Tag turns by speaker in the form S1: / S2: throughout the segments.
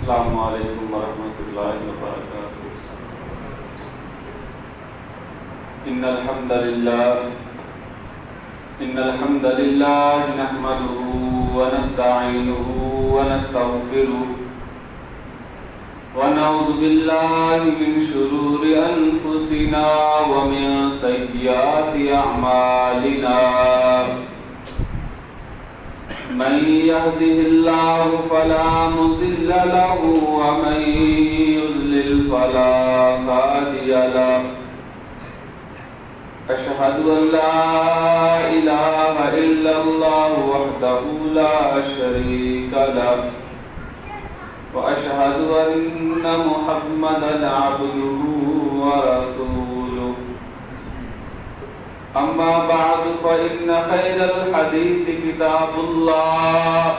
S1: السلام علیکم ورحمۃ اللہ وبرکاتہ۔ ان الحمد للہ نحمده ونستعینه ونستغفره ونعوذ باللہ من شرور انفسنا ومن سیئات اعمالنا، من يهده الله فلا مضل له ومن يضلل فلا هادي له، أشهد أن لا إله إلا الله وحده لا شريك له، وأشهد أن محمدا عبده ورسوله، أما بعد فإن خير الحديث كتاب الله،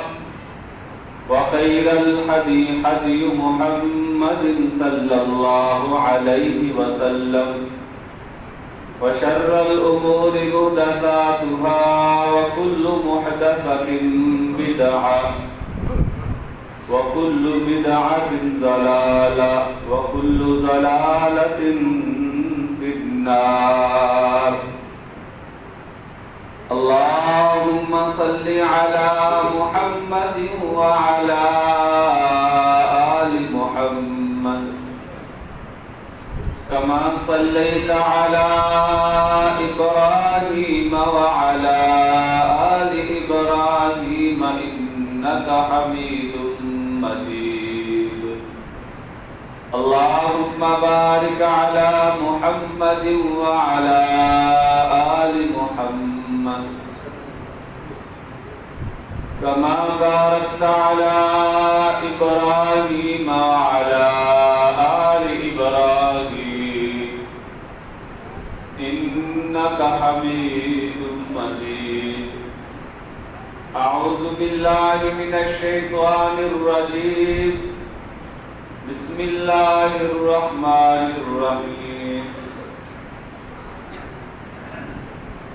S1: وخير الهدي هدي محمد صلى الله عليه وسلم، وشر الأمور محدثاتها، وكل محدثة بدعة، وكل بدعة ضلالة، وكل ضلالة في النار۔ اللهم صل على محمد وعلى آل محمد كما صليت على إبراهيم وعلى آل إبراهيم إنك حميد مجيد۔ اللهم بارك على محمد وعلى آل محمد كما باركت على إبراهيم وعلى آل إبراهيم إنك حميد مجيد۔ أعوذ بالله من الشيطان الرجيم، بسم الله الرحمن الرحيم۔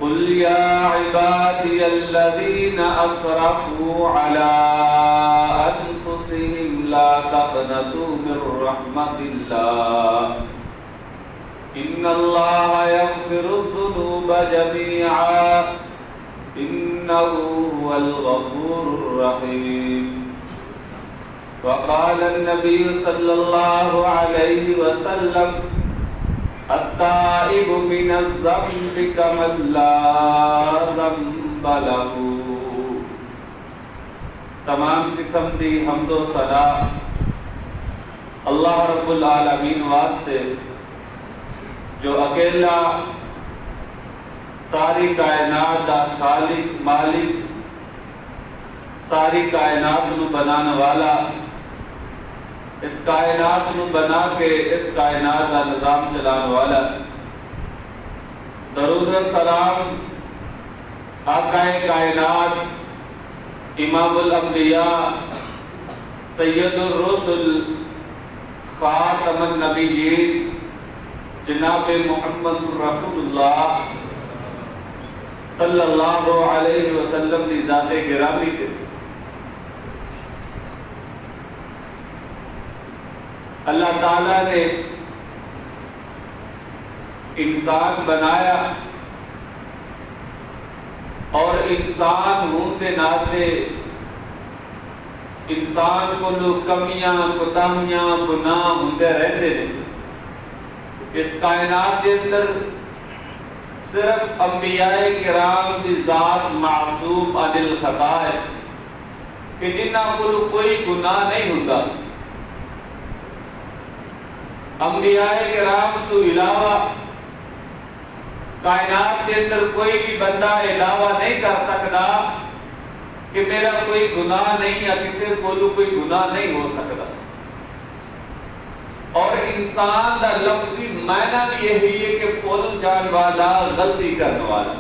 S1: قل يا عبادي الذين أسرفوا على أنفسهم لا تقنطوا من رحمة الله، إن الله يغفر الذنوب جميعا إنه هو الغفور الرحيم۔ وقال النبي صلى الله عليه وسلم: التائب من الذنب كمن لا ذنب له۔ تمام قسم دی حمد و ثنا اللہ رب العالمین واسطے، جو اکیلا ساری کائنات دا خالق مالک، ساری کائنات نو بنانے والا، اس کائنات نو بنا کے اس کائنات کا نظام چلانے والا۔ درود و سلام آقا کائنات، امام الانبیاء، سید الرسل، خاتم النبیین، جناب محمد رسول اللہ صلی اللہ علیہ وسلم دی ذات گرامی کے۔ اللہ تعالیٰ نے انسان بنایا، اور انسان ہوتے ناتے انسان کو کمیاں، کوتاہیاں، گناہ ہوتے رہتے ہیں۔ اس کائنات کے اندر صرف انبیاء کرام کی ذات معصوم عن الخطا ہے کہ جنہاں کو کوئی گناہ نہیں ہوتا۔ انبیاء کرام تو علاوہ کائنات کے اندر کوئی بھی بندہ علاوہ نہیں کر سکتا کہ میرا کوئی گناہ نہیں، یا کسی کو کوئی گناہ نہیں ہو سکتا۔ اور انسان دا لفظی معنی بھی یہی ہے کہ بھول جان والا، غلطی کرنے والا۔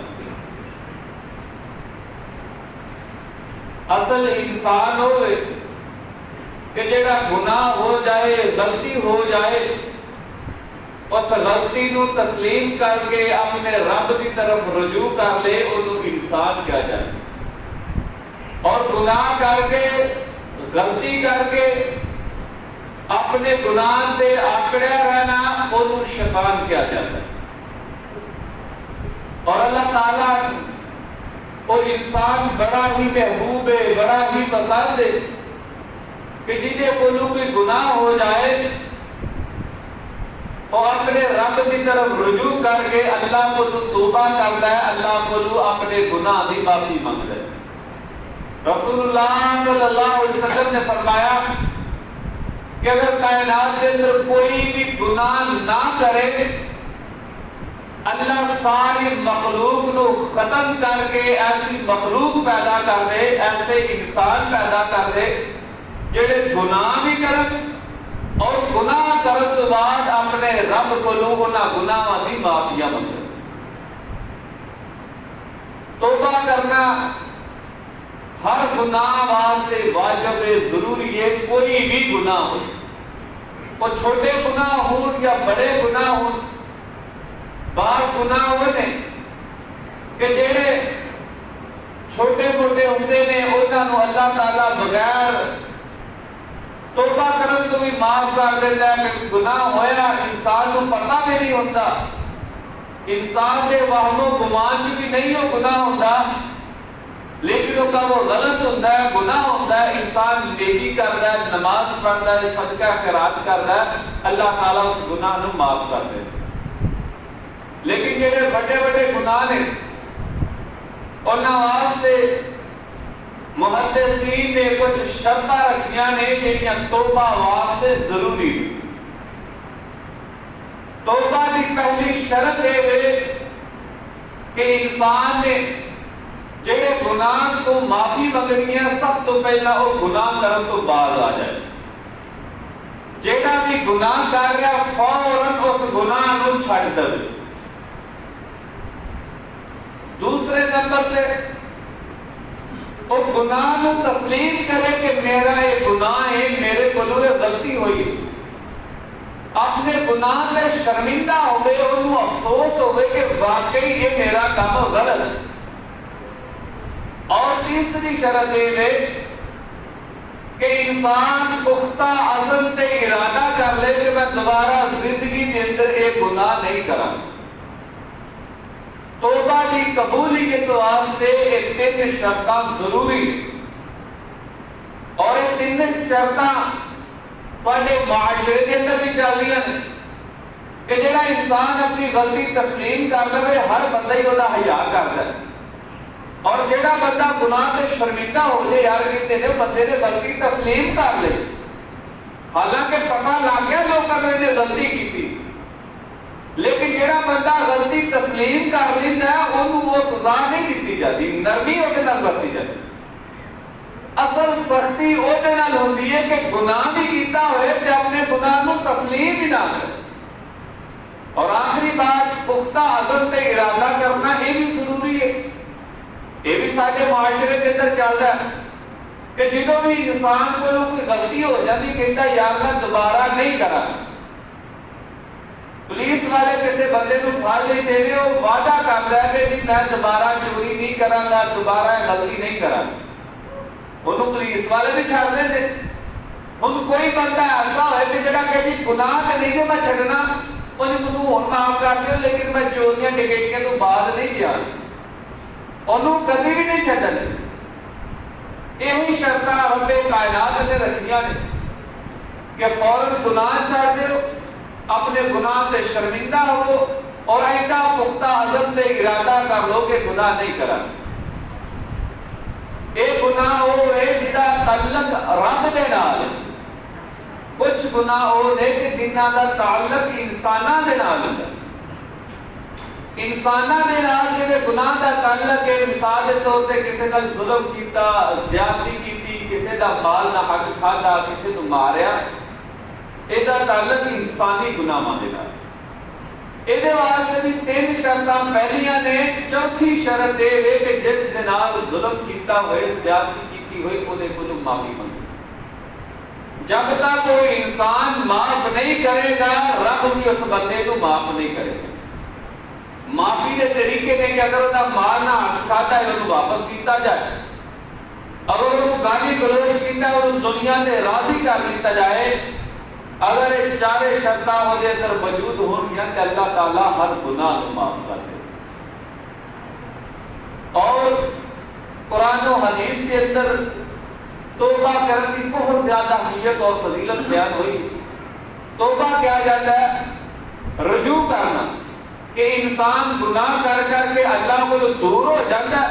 S1: اصل انسان ہوئے کہ جڑا گناہ ہو جائے، غلطی ہو جائے، اس غلطی نو تسلیم کر کے اپنے رب کی طرف رجوع کر لے، انہوں انسان کیا جائے۔ اور گناہ کر کے، غلطی کر کے اپنے گناہ تے آکڑیا رہنا انہوں شیطان کیا جاتا ہے. اور اللہ تعالیٰ وہ انسان بڑا ہی محبوب ہے، بڑا ہی پسند ہے کہ جنہیں کوئی گناہ ہو جائے اور اپنے رب کی طرف رجوع کر کے اللہ کو توبہ کرتا ہے، اللہ کو اپنے گناہ کی معافی مانگتا ہے. رسول اللہ صلی اللہ علیہ وسلم نے فرمایا کہ اگر کائنات کے اندر کوئی بھی گناہ نہ کرے، اللہ ساری مخلوق کو ختم کر کے ایسی مخلوق پیدا کر دے، ایسے انسان پیدا کر دے جڑے گناہ بھی کرن اور گناہ کرن تو بعد اپنے رب کو انہاں گناہاں دی معافی منگے. توبہ کرنا ہر گناہ واسطے واجب ہے، ضروری ہے. کوئی بھی گناہ ہو، وہ چھوٹے گناہ ہوں یا بڑے گناہ ہوں. بعض گناہ ہوتے ہیں کہ جڑے چھوٹے موٹے ہوتے ہیں انہاں نوں اللہ تعالیٰ بغیر توبہ کرن تو بھی معاف کر دیتا ہے. کہ گناہ ہویا انسان کو پتہ بھی نہیں ہوتا، انسان کے وہم و گمان چ بھی نہیں ہو گناہ ہوتا، لیکن وہ غلط ہوتا ہے، گناہ ہوتا ہے. انسان نیکی کرتا ہے، نماز پڑھتا ہے، صدقہ خیرات کرتا ہے، اللہ تعالیٰ اس گناہ کو معاف کر دیتا ہے. لیکن جڑے بڑے بڑے گناہ نے انہاں واسطے محدثین نے کچھ شرطاں رکھیاں نے جڑیاں توبہ واسطے ضروری. توبہ کی پہلی شرط ہے کہ انسان نے جڑے گناہ کو معافی منگنی ہے سب تو پہلا وہ گناہ کرن تو باز آ جائے. جڑا بھی گناہ کر گیا فوراً اس گناہ کو چھڑ دے. دوسرے نمبر پہ وہ گناہ کو تسلیم کرے کہ میرا یہ گناہ ہے، میرے کو غلطی ہوئی، اپنے گناہ میں شرمندہ ہوئے، انہوں افسوس ہوئے کہ واقعی یہ میرا کام غلط ہے. اور تیسری شرط یہ ہے کہ انسان پختہ عزم تے ارادہ کر لے کہ میں دوبارہ زندگی کے اندر ایک گناہ نہیں کروں. توبہ کی قبولیت واسطے یہ تین شرطاں ضروری. اور یہ تین شرطاں سارے معاشرے کے اندر بھی چل رہی ہیں کہ جڑا انسان اپنی غلطی تسلیم کر لے ہر بندہ ہی وہ حیا کرتا ہے. اور جڑا بندہ گناہ سے شرمندہ ہو جائے یار کہتے ہیں بندے نے غلطی تسلیم کر لے، حالانکہ پتہ لگ گیا لوگوں نے غلطی کی تھی، لیکن جڑا بندہ غلطی تسلیم کر لیتا ہے انہوں وہ سزا نہیں دیتی جاتی، نرمی ہوتے نال برتی جاتی. اصل سختی ہوتے نال ہوتی ہے کہ گناہ بھی کیتا ہوئے تے اپنے گناہ کو تسلیم ہی نہ کرے. اور آخری بات پختہ عزم تے ارادہ کرنا یہ بھی ضروری ہے. یہ بھی سارے معاشرے کے اندر چل رہا ہے کہ جدوں بھی انسان کو کوئی غلطی ہو جاتی کہتا یار میں دوبارہ نہیں کرا. پولیس والے کسی بندے کو پھڑ لیتے ہیں وہ وعدہ کرتا ہے کہ میں دوبارہ چوری نہیں کروں گا، دوبارہ غلطی نہیں کروں گا. انہوں پولیس والے بھی چھڑ دیں دے. ان کوئی بندہ ایسا ہوئے کہ جڑا کہ جی گناہ تے نہیں جو میں چھڑنا انہیں منہ ہون معاف کر دیو لیکن میں چوریاں ڈکیٹیاں تو بعد نہیں کیا، انہوں کبھی بھی نہیں چھڑ دے. یہی شرطاں رب کائنات نے رکھیاں نے کہ فوراً گناہ چھڑ دیو، اپنے گناہ تے شرمندہ ہو اور ایسا پختہ عزم تے ارادہ کر لو کہ گناہ نہیں کرا. ایک گناہ ہو ہے جدا تعلق رب دے نال، کچھ گناہ ہو ہے کہ جنہاں دا تعلق انساناں دے نال ہے. انساناں دے نال جڑے گناہ دا تعلق ہے، مثال دے طور تے کسے نال ظلم کیتا، زیادتی کیتی، کسے دا مال نہ حق کھادا، کسے نوں ماریا، ایدہ تعلق انسانی گناہ مانے گا. ایدے واسطے بھی تین شرطاں پہلیاں نے. چوتھی شرط دے وے کہ جس دنال ظلم کیتا ہوئے، زیادتی کیتی ہوئے انہیں کو معافی مانگے. جب تک کوئی انسان معاف نہیں کرے گا رب بھی اس بندے کو معاف نہیں کرے گا. معافی کے طریقے نے کہ اگر وہ مال نہ حق کھاتا ہے انہوں واپس کیتا جائے، اگر انہوں گالی گلوچ کیتا ہے انہوں دنیا نے راضی کر لیتا جائے، اگر یہ چارے شرطاں وہ دے اندر موجود ہونگیاں کہ اللہ تعالیٰ ہر گناہ کو معاف کر دے. اور قرآن و حدیث کے اندر توبہ کرنے کی بہت زیادہ اہمیت اور فضیلت بیان ہوئی. توبہ کیا جاتا ہے؟ رجوع کرنا، کہ انسان گناہ کر کر کے اللہ کو دور ہو جاتا ہے.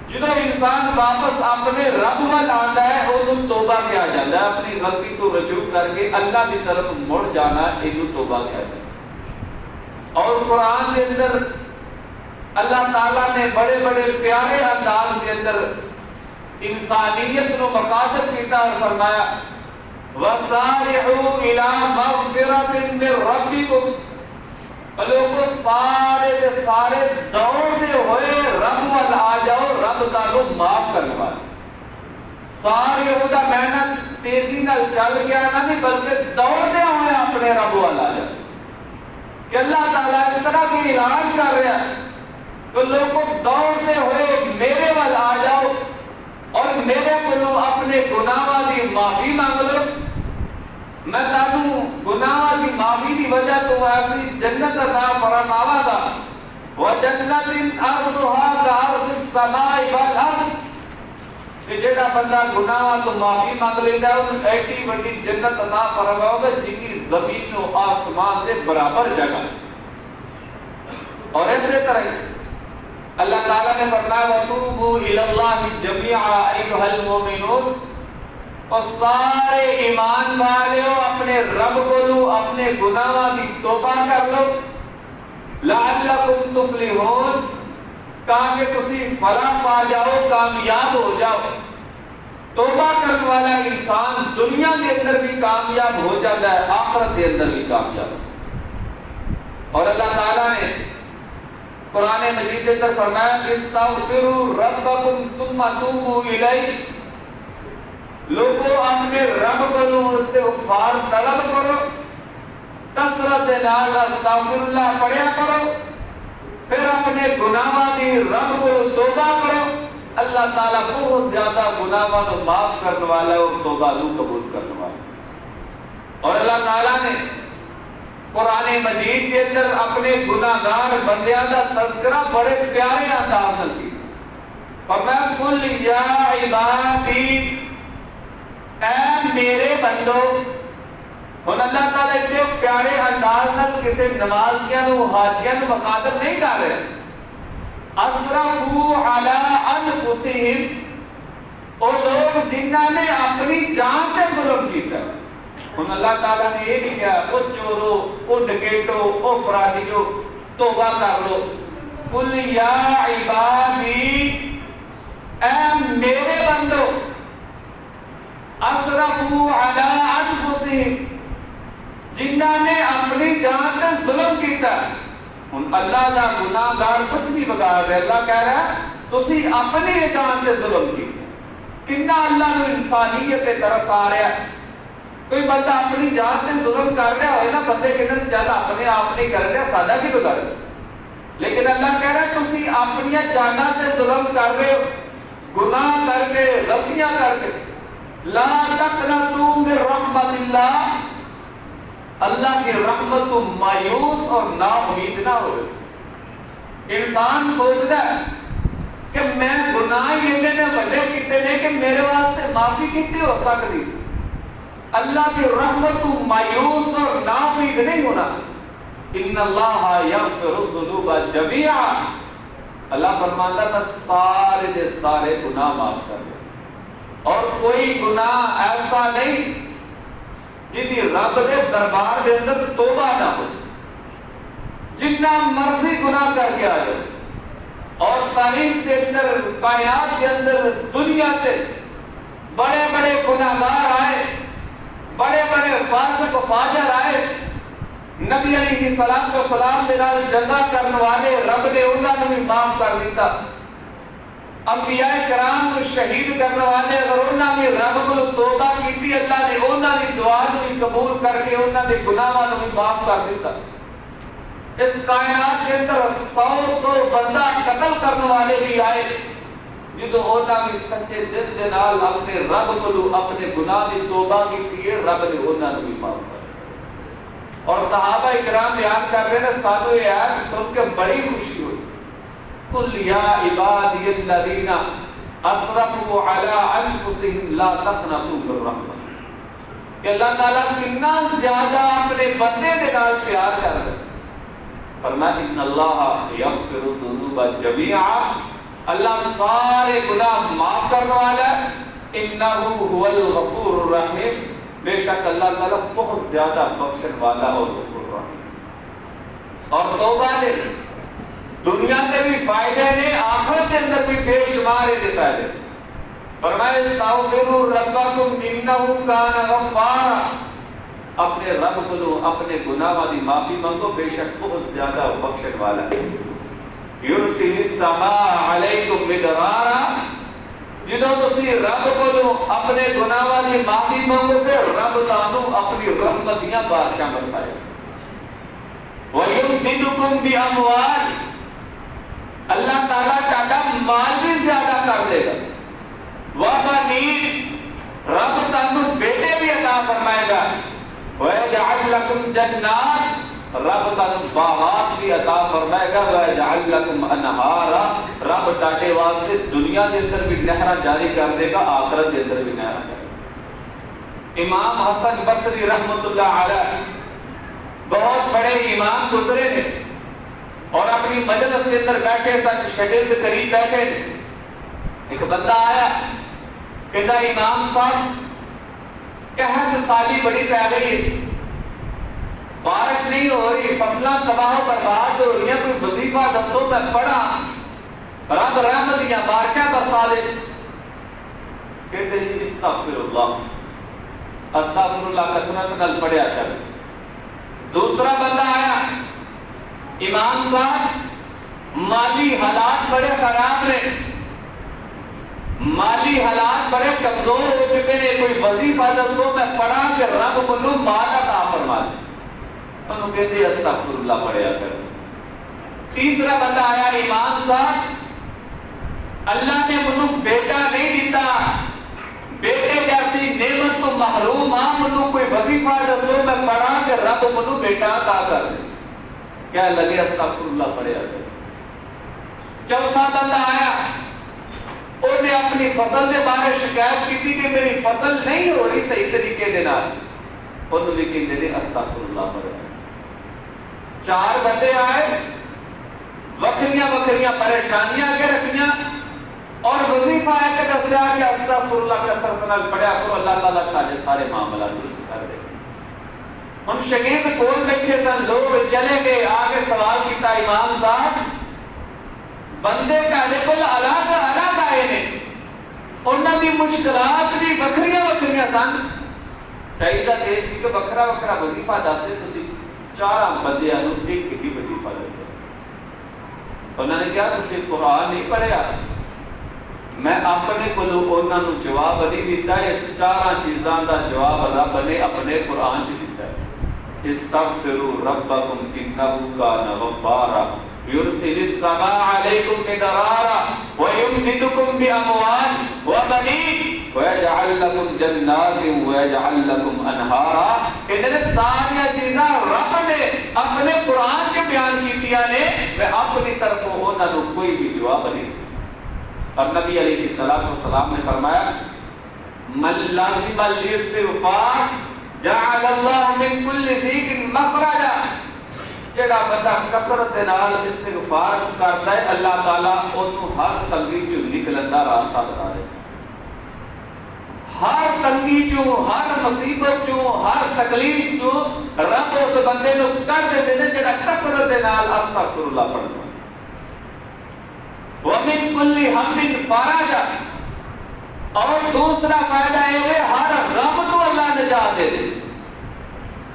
S1: جدو انسان واپس اپنے رب وال آتا ہے انہوں توبہ کیا جاتا ہے. اپنی غلطی کو رجوع کر کے اللہ کی طرف مڑ جانا انہوں توبہ کیا جاتا ہے. اور قرآن کے اندر اللہ تعالیٰ نے بڑے بڑے پیارے انداز کے اندر انسانیت کو مخاطب کیا اور فرمایا وَسَارِعُوا إِلَى مَغْفِرَةٍ مِّن رَبِّكُمْ. لوگوں سارے دے سارے دوڑتے ہوئے رب وال آ جاؤ، رب تعالیٰ معاف کرنے والا. سارے دا محنت تیزی نال چل گیا نہ نہیں بلکہ دوڑتے ہوئے اپنے رب وال آ جاؤ. کہ اللہ تعالیٰ اس طرح کی اعلان کر رہا ہے کہ لوگوں دوڑتے ہوئے میرے وال آ جاؤ اور میرے کو اپنے گناہاں دی معافی مانگ لو. میں تانوں گناہاں دی معافی دی وجہ تو ایسی جنت عطا فرماواں گا. وَجَنَّةٍ أَرْضُهَا كَأَرْضِ السَّمَاءِ وَالْأَرْضِ. کہ جڑا بندہ گناہاں تو معافی مانگ لیندا ہے انہوں ایڈی بڑی جنت عطا فرماؤں گا جن کی زمین و آسمان کے برابر جگہ. اور ایسے طرح اللہ تعالیٰ نے فرمایا وَتُوبُوا إِلَى اللَّهِ جَمِيعًا أَيُّهَا الْمُؤْمِنُونَ. اور سارے ایمان والےو اپنے رب کو لو اپنے گناہاں دی توبہ کر لو لعلکم تفلحون تاکہ تسی فلاح پا جاؤ، کامیاب ہو جاؤ. توبہ کرنے والا انسان دنیا کے اندر بھی کامیاب ہو جاتا ہے، آخرت کے اندر بھی کامیاب. اور اللہ تعالیٰ نے قرآن مجید کے اندر فرمایا استغفروا ربکم ثم توبوا الیہ. لوگوں اپنے رب کو استغفار طلب کرو، کثرت نال استغفر اللہ پڑھیا کرو، پھر اپنے گناہاں دی رب کو توبہ کرو. اللہ تعالیٰ بہت زیادہ گناہاں کو معاف کرنے والا ہے اور توبہ کو قبول کرنے والا ہے. اور اللہ تعالیٰ نے قرآن مجید کے اندر اپنے گناہگار بندیاں دا تذکرہ بڑے پیارے انداز میں کی. فرمایا قل یا عبادی، اے میرے بندو. ہن اللہ تعالیٰ اتنے پیارے انداز میں کسی نمازیاں نو حاجیاں نو مخاطب نہیں کر رہے. اسرفوا علی انفسہم، وہ لوگ جنہاں نے اپنی جان تے ظلم کیتا. ہن اللہ تعالیٰ نے یہ نہیں کہا او چورو، او ڈکیٹو، او فرادیو توبہ کر لو. قل یا عبادی، اے میرے بندو اسرفوا علی انفسہم، جنہاں نے اپنی جان تے ظلم کیتا. ہن اللہ دا گناہگار کچھ نہیں بگاڑ رہا. اللہ کہہ رہا ہے تسی اپنی جان تے ظلم کیتا. کتنا اللہ نو انسانیت تے ترس آ رہا ہے. کوئی بندہ اپنی جان تے ظلم کر رہا ہوئے نا بندے کے اندر چل اپنے آپ نہیں کر رہا سادہ کی تو کر رہا. لیکن اللہ کہہ رہا ہے تسی اپنی جاناں تے ظلم کر رہے ہو، گناہ کر کے غلطیاں کر کے. لا تقنطوا من رحمت اللہ، اللہ کی رحمت تو مایوس اور نا امید نہ ہو. انسان سوچتا ہے کہ میں گناہ یہ نے بڑے کیتے نے کہ میرے واسطے معافی کتنی ہو سکتی. اللہ کی رحمت تو مایوس اور نا امید نہیں ہونا. ان اللہ یغفر الذنوب جميعا، اللہ فرماتا ہے میں سارے دے سارے گناہ معاف کر دوں. اور کوئی گناہ ایسا نہیں جدی رب دے دربار دے اندر توبہ نہ ہو. جنہ مرضی گناہ کر کے آ جائے. اور تاریخ کے اندر کائنات کے اندر دنیا تے بڑے بڑے گناہگار آئے، بڑے بڑے فاسق و فاجر آئے. نبی علیہ السلام دے نال جنگ کرنے والے رب نے انہاں نوں بھی معاف کر دیتا. انبیاء کرام کو شہید کرنے والے اگر انہاں نے رب کو توبہ کیتی اللہ نے انہاں دی دعا کو قبول کر کے انہاں دے گناہاں کو بھی معاف کر دیتا. اس کائنات کے اندر 100 بندہ قتل کرنے والے بھی آئے جدو انہاں بھی سچے دل دے نال اپنے رب کو اپنے گناہ دی توبہ کی رب نے انہاں نو بھی معاف کر اور صحابہ کرام بیان کر رہے ہیں سانو یہ آیت سن کے بڑی خوشی ہوئی قل یا عبادی الذین اسرفوا علی انفسهم لا تقنطوا من رحمت کہ اللہ تعالیٰ کتنا زیادہ اپنے بندے دے نال پیار کر رہے فرمایا ان اللہ یغفر الذنوب جميعا اللہ سارے گناہ معاف کرنے والا ہے انہو هو الغفور الرحیم بے شک اللہ تعالیٰ بہت زیادہ بخشن والا اور غفور الرحیم اور توبہ دے دنیا میں بھی فائدے نے آخرت کے اندر بھی بے شمار دے فائدے فرمایا استغفروا ربکم انہو کان غفارا اپنے رب کو اپنے گناہ دی معافی مانگو بے شک بہت زیادہ بخشن والا ہے یرسل السماء علیکم مدرارا جدو تسی رب کو اپنے گناہ دی معافی مانگو گے رب تانوں اپنی رحمتیاں بارشاں برسائے وَيُمْدِدُكُمْ بِأَمْوَالٍ اللہ تعالیٰ تہاڈا مال بھی زیادہ کر دے گا وَبَنِينَ رب تانوں بیٹے بھی عطا فرمائے گا وَيَجْعَلْ لَكُمْ جَنَّاتٍ رب تانوں باغات بھی عطا فرمائے گا وَيَجْعَلْ لَكُمْ أَنْهَارًا رب تاٹے واسطے دنیا کے اندر بھی نہراں جاری کر دے گا آخرت کے اندر بھی نہراں جاری کر دے گا امام حسن بصری رحمت اللہ علیہ بہت بڑے امام گزرے تھے اور اپنی مجلس کے اندر بیٹھے ساتھ شاگرد قریب بیٹھے ایک بندہ آیا کہتا امام صاحب قحط سالی بڑی پہ گئی ہے بارش نہیں ہو رہی فصلیں تباہ و برباد ہو رہی ہیں کوئی وظیفہ دسو میں پڑھا رب رحمتیاں بارشاں برسا دے کہتے ہیں استغفر اللہ کثرت نال پڑھیا کر دوسرا بندہ آیا امام صاحب مالی حالات بڑے خراب نے مالی حالات بڑے کمزور ہو چکے ہیں کوئی وظیفہ دسو میں پڑھا کہ رب منو مال عطا فرما دے انہوں کہتے ہیں استغفر اللہ پڑھیا کر تیسرا بندہ آیا امام صاحب اللہ نے منو بیٹا نہیں دیتا بیٹے جیسی نعمت تو محروم منو کوئی وظیفہ دسو میں پڑھا کہ رب منو بیٹا عطا کر دے کیا لگے استغفر اللہ پڑھیا کر چوتھا بندہ آیا انہوں نے اپنی فصل کے بارے شکایت کی تھی کہ میری فصل نہیں ہو رہی صحیح طریقے دے نال انہوں نے کہتے ہیں استغفر اللہ پڑھیا چار بندے آئے وکھریاں وکھریاں پریشانیاں کے رکھیاں اور وظیفہ ہے کہ دسیا کہ استغفر اللہ کثرت نال پڑھیا کرو اللہ تعالیٰ تھے سارے معاملات درست کر دے ان شاگرد کول بیٹھے سن لوگ چلے گئے آگے سوال کیتا امام صاحب بندے کہنے کل الگ الگ آئے نے انہاں دی مشکلات بھی وکھریاں وکھریاں سن چاہیے تے سی کہ وکھرا وکھرا وظیفہ دس دے تسی چار بندیاں نوں ایک ہی وظیفہ دسو انہوں نے کہا تسی قرآن نہیں پڑھیا میں اپنے کو انہوں نے جواب نہیں دیتا ہے اس چارہ چیزاں دا جواب رب نے اپنے قرآن سے دیتا ہے استغفروا ربکم انہو کان غفارا یرسل السماء علیکم مدرارا ویمددکم باموال وبنین ویجعل لکم جنات ویجعل لکم انہارا انہیں ساری چیزاں رب نے اپنے قرآن کے بیان کیتیا نے میں اپنی طرف ہونا تو کوئی بھی جواب نہیں اور نبی علیہ السلام نے فرمایا من لازم الاستغفار جعل اللہ من کل ضیق مخرجا جڑا بندہ کثرت نال استغفار کرتا ہے اللہ تعالیٰ انہوں ہر تنگی چوں نکلن دا راستہ بتا دے ہر تنگی چوں ہر مصیبت چوں ہر تکلیف چوں رب اس بندے نو کر دے دے جڑا کثرت نال استغفر اللہ پڑھتا ہے وَمِن كُلِّ هَمٍّ فَرَجًا اور دوسرا فائدہ ہے ہر غم تو اللہ نجات دے دے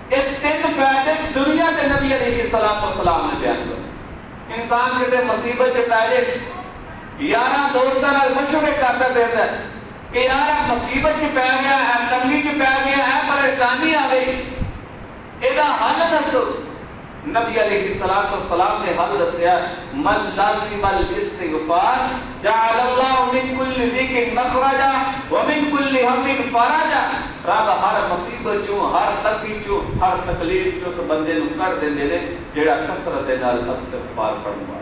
S1: ایک تین فائدے دنیا کے نبی علیہ السلام نے بیان کر انسان کسی مصیبت سے پہلے یارہ دوستان مشورے کرتا دیتا ہے کہ یارہ مصیبت سے پہ گیا ہے تنگی سے پہ گیا ہے پریشانی آ گئی ایدہ حل دسو نبی علیہ السلام نے حل دسیا من لازم الاستغفار جعل اللہ من کل ضیق مخرجا ومن کل ہم فرجا. رب ہر مصیبت چوں ہر تکلیف چوں ہر تکلیف چوں اس بندے نو کر دیندے نے جیڑا کثرت نال استغفار پڑھدا.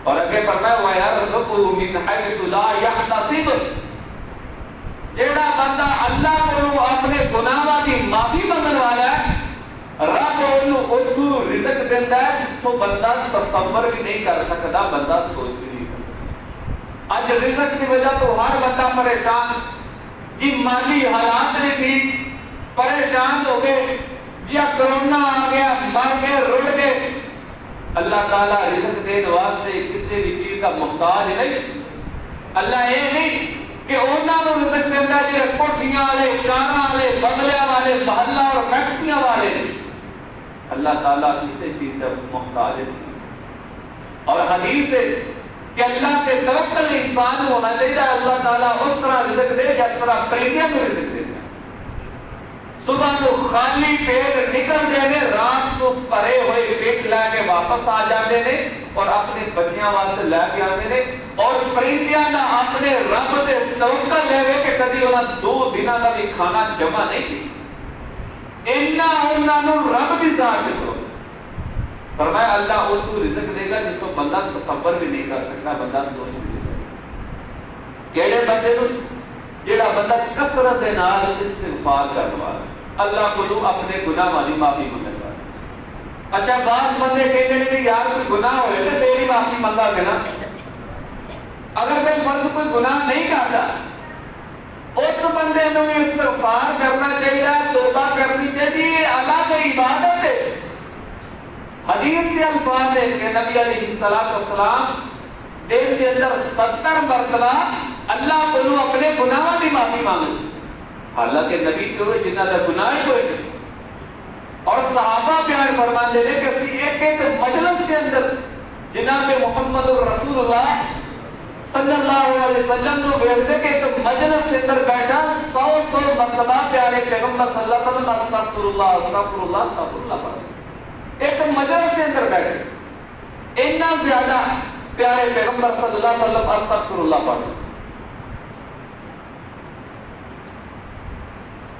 S1: اور اگے فرمایا وَيَرْزُقُهُ مِنْ حَيْثُ لَا يَحْتَسِبُ. جیڑا بندہ اللہ کو اپنے گناہاں دی معافی منگن والا ہے رب انہوں رزق دیتا ہے تو بندہ تصور بھی نہیں کر سکتا, بندہ سوچ بھی نہیں سکتا. آج رزق کی وجہ تو ہر بندہ پریشان, جی مالی حالات نے ٹھیک پریشان ہو گئے, جی کرونا آ گیا مر گئے رڑ گئے. اللہ تعالیٰ رزق دینے واسطے کسی بھی چیز کا محتاج نہیں. اللہ یہ نہیں کہ انہوں نے رزق دیتا ہے جی کوٹھیاں والے, کاراں والے, بنگلیاں والے, محلہ اور فیکٹریاں والے. اللہ تعالیٰ کسی چیز کا محتاج نہیں. اور حدیث ہے کہ اللہ کے توکل انسان ہونا چاہیے, اللہ تعالیٰ اس طرح رزق دے جس طرح پرندیاں کو رزق دے. صبح تو خالی پیٹ نکل دینے, رات کو پرے ہوئے پیٹ لے کے واپس آ جاتے نے اور اپنے بچیاں واسطے لے کے آتے نے. اور پرندیاں نہ اپنے رب دے توکل لے گئے کہ کدی انہاں 2 دنوں کا بھی کھانا جمع نہیں کی. انہوں رب بھی ذات دیکھو. فرمایا اللہ اس کو رزق دے گا جس کو بندہ تصور بھی نہیں کر سکتا, بندہ سوچ بھی نہیں سکتا. کیڑے بندے نو جیڑا بندہ کثرت دے نال استغفار کرنے والا, اللہ کو اپنے گناہ والی معافی منگے گا. اچھا بعض بندے کہتے ہیں کہ یار کوئی گناہ ہوئے تو تیری معافی منگا کے نا. اگر کوئی فرض کوئی گناہ نہیں کرتا اس بندے نے استغفار کرنا چاہیے, توبہ کرنی چاہیے, اللہ کی عبادت ہے. حدیث کے الفاظ ہے کہ نبی علیہ السلام دن کے اندر 70 مرتبہ اللہ کو اپنے گناہوں کی معافی مانگے. حالانکہ نبی کے ہوئے جنہ کا گناہ ہی کوئی نہیں. اور صحابہ بیان فرماتے ہیں کہ ایک مجلس کے اندر جناب محمد رسول اللہ صلی اللہ علیہ وسلم نے بیٹھتے کہ ایک مجلس کے اندر بیٹھا 100 مرتبہ پیارے پیغمبر صلی اللہ علیہ وسلم استغفر اللہ استغفر اللہ استغفر اللہ پڑھتے. ایک مجلس کے اندر بیٹھے اتنا زیادہ پیارے پیغمبر صلی اللہ علیہ وسلم استغفر اللہ پڑھتے.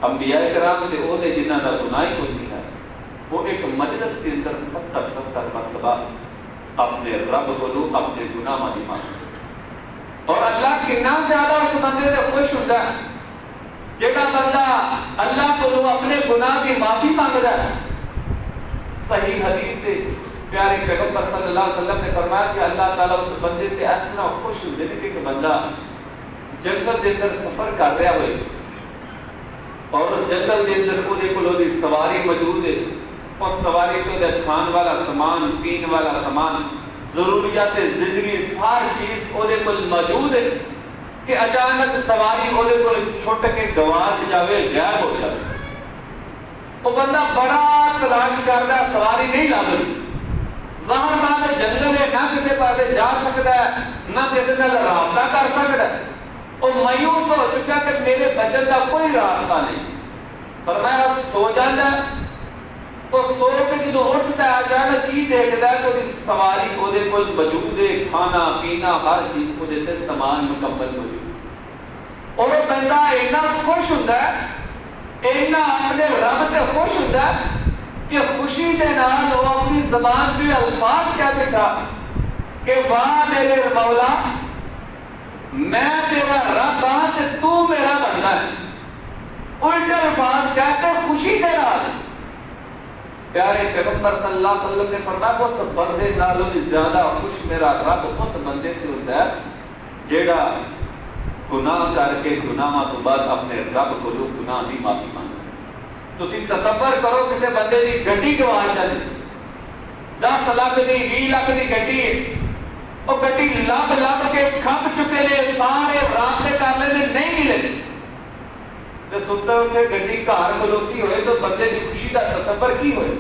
S1: انبیاء کرام نے وہ جنہاں کا گناہ کوئی نہیں ہے وہ ایک مجلس کے اندر 70 مرتبہ اپنے رب کو اپنے گناہ کی معافی. اور اللہ کتنا زیادہ اس بندے سے خوش ہوتا ہے جیڑا بندہ اللہ کو اپنے گناہ کی معافی مانگتا ہے. صحیح حدیث سے پیارے پیغمبر صلی اللہ علیہ وسلم نے فرمایا کہ اللہ تعالیٰ اس بندے سے ایسا خوش ہوتے ہیں کہ بندہ جنگل کے اندر سفر کر رہا ہوئے اور جنگل کے اندر وہ سواری موجود ہے, اس سواری کو کھان والا سامان, پین والا سامان, ضروریات زندگی ساری چیز وہ موجود ہے کہ اچانک سواری وہ چھوٹ کے گواچ جاوے, غائب ہو جائے. وہ بندہ بڑا تلاش کرتا ہے, سواری نہیں لگتی. ظاہر بات ہے جنگل ہے, نہ کسی پاسے جا سکتا ہے نہ کسی کا رابطہ کر سکتا ہے. وہ مایوس ہو چکا کہ میرے بچن کا کوئی راستہ نہیں. فرمایا سو جاتا ہے, وہ سو کے جدو اٹھتا ہے اچانک کی دیکھتا ہے تو سواری وہ موجود ہے, کھانا پینا ہر چیز کو دیتے سامان مکمل موجود. اور وہ بندہ اتنا خوش ہوتا ہے, اتنا اپنے رب سے خوش ہوتا ہے کہ خوشی دے نال وہ اپنی زبان پہ الفاظ کیا بیٹھا کہ واہ میرے مولا میں تیرا رب ہاں تے تو میرا بندہ ہے. الٹے الفاظ کہتے خوشی دے نال. پیارے پیغمبر صلی اللہ علیہ وسلم نے فرمایا اس بندے نالوں زیادہ خوش میرا رب اس بندے تے ہوتا ہے جیڑا گناہ کر کے گناہاں تو بعد اپنے رب کو گناہ دی معافی مانگے. تسی تصور کرو کسی بندے دی گڈی گواچ جائے, 10 لاکھ دی 20 لاکھ دی گڈی ہے, وہ گڈی لب کے کھپ چکے نے, سارے رابطے کر لے نہیں ملے. تو سنتے اٹھے گڈی گھر کھلوتی ہوئے تو بندے دی خوشی کا تصور کی ہوئے.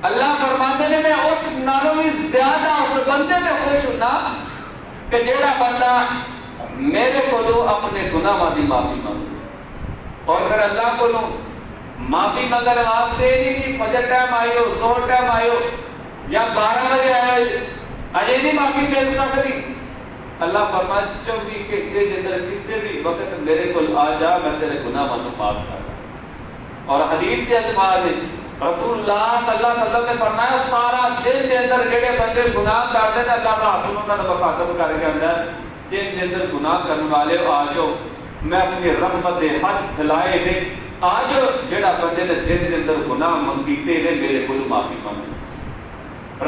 S1: اللہ فرماتے نے میں اس نالوں بھی زیادہ اس بندے تے خوش ہونا کہ جیڑا بندہ میرے کو اپنے گناہاں دی معافی مانگے. اور پھر اللہ کو معافی منگنے واسطے نہیں فجر ٹائم آئی ہو زہر ٹائم آئی ہو یا 12 بجے آئے اجے نہیں معافی مل سکتی. اللہ فرمائے 24 گھنٹے کے اندر کسی بھی وقت میرے کو آ جا میں تیرے گناہ معاف کر. اور حدیث کے الفاظ ہے رسول اللہ صلی اللہ علیہ وسلم نے فرمایا سارا دن کے اندر جڑے بندے گناہ کرتے ہیں اللہ کا حکم انہوں نے مخاطب کر کے اندر دن کے اندر گناہ کرنے والے آ جاؤ میں اپنی رحمت ہاتھ پھیلائے دے آ جاؤ. جڑا بندے نے دن کے اندر گناہ کیتے ہیں میرے کو معافی مانگے.